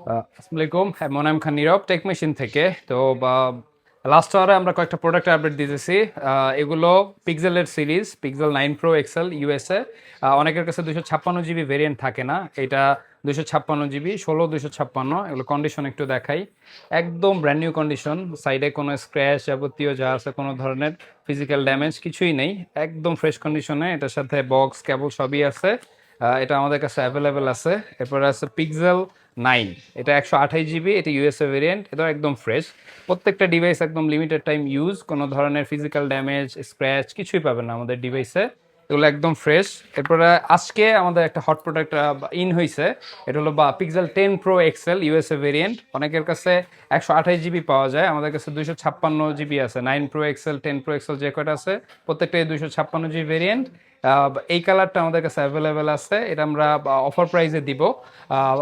আসসালামু আলাইকুম, হ্যাঁ মোনায়েম খান নীরব টেক মেশিন থেকে। তো লাস্ট আওয়ারে আমরা কয়েকটা প্রোডাক্ট আপডেট দিতেছি। এগুলো পিক্সেলের series, Pixel 9 Pro XL USA. অনেকের কাছে 256 জিবি ভেরিয়েন্ট থাকে না, এটা 256 জিবি, 16 256। এগুলো কন্ডিশন একটু দেখাই, একদম ব্র্যান্ড নিউ কন্ডিশন। সাইডে কোনো স্ক্র্যাচ যাবতীয় যা আছে, কোনো ধরনের ফিজিক্যাল ড্যামেজ কিছুই নেই, একদম ফ্রেশ কন্ডিশনে। এটার সাথে বক্স কেবল সবই আছে। এটা আমাদের কাছে অ্যাভেলেবেল আছে। এরপরে আছে পিক্সেল 9, এটা 128 জিবি, এটা ইউএসএ ভেরিয়েন্ট, এটা একদম ফ্রেশ। প্রত্যেকটা ডিভাইস একদম লিমিটেড টাইম ইউজ, কোনো ধরনের ফিজিক্যাল ড্যামেজ স্ক্র্যাচ কিছুই পাবেন না আমাদের ডিভাইসে, এগুলো একদম ফ্রেশ। এরপরে আজকে আমাদের একটা হট প্রোডাক্ট ইন হয়েছে, এটা হলো Pixel 10 Pro XL USA variant. অনেকের কাছে 128 জিবি পাওয়া যায়, আমাদের কাছে 256 জিবি আছে। 9 Pro এক্সেল, 10 Pro এক্সেল যে কয়টা আছে প্রত্যেকটাই 256 জিবি ভেরিয়েন্ট। এই কালারটা আমাদের কাছে অ্যাভেলেবেল আছে, এটা আমরা অফার প্রাইসে দিব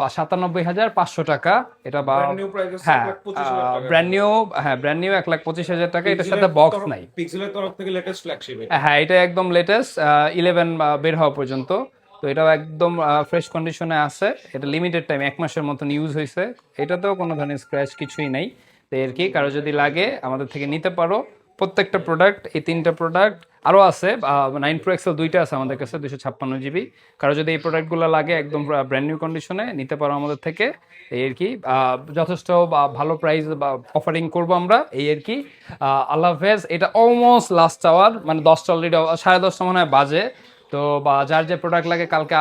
97,500 টাকা। এটা ব্র্যান্ড নিউ প্রাইস আছে হ্যাঁ 1,25,000 টাকা। ব্র্যান্ড নিউ, হ্যাঁ ব্র্যান্ড নিউ 1,25,000 টাকা। এটার সাথে পিক্সেলের বক্স তরফ নাই। পিক্সেলের তরফ থেকে লেটেস্ট ফ্ল্যাগশিপ এটা। হ্যাঁ এটা একদম লেটেস্ট 11 বের হওয়া পর্যন্ত। তো এটাও একদম ফ্রেশ কন্ডিশনে আছে, এটা লিমিটেড টাইম 1 মাসের মতন ইউজ হয়েছে। এটাতেও কোনো ধরনের স্ক্র্যাচ কিছুই নেই। তো এর কি কারো যদি লাগে আমাদের থেকে নিতে পারো। প্রত্যেকটা প্রোডাক্ট, এই তিনটা প্রোডাক্ট আরও আছে, 9 Pro এক্সেল দুইটা আছে আমাদের কাছে 256 জিবি। কারো যদি এই প্রোডাক্টগুলো লাগে একদম ব্র্যান্ড নিউ কন্ডিশনে নিতে পারো আমাদের থেকে। এই আর কি যথেষ্ট ভালো প্রাইস বা অফারিং করবো আমরা, এই আর কি। আল্লাহ হাফেজ। এটা অলমোস্ট লাস্ট আওয়ার, মানে 10টা অলরেডি, 10:30 মনে হয় বাজে। তো যার যে প্রোডাক্ট লাগে কালকে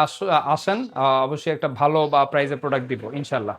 আসেন, অবশ্যই একটা ভালো প্রাইজের প্রোডাক্ট দিব ইনশাল্লাহ।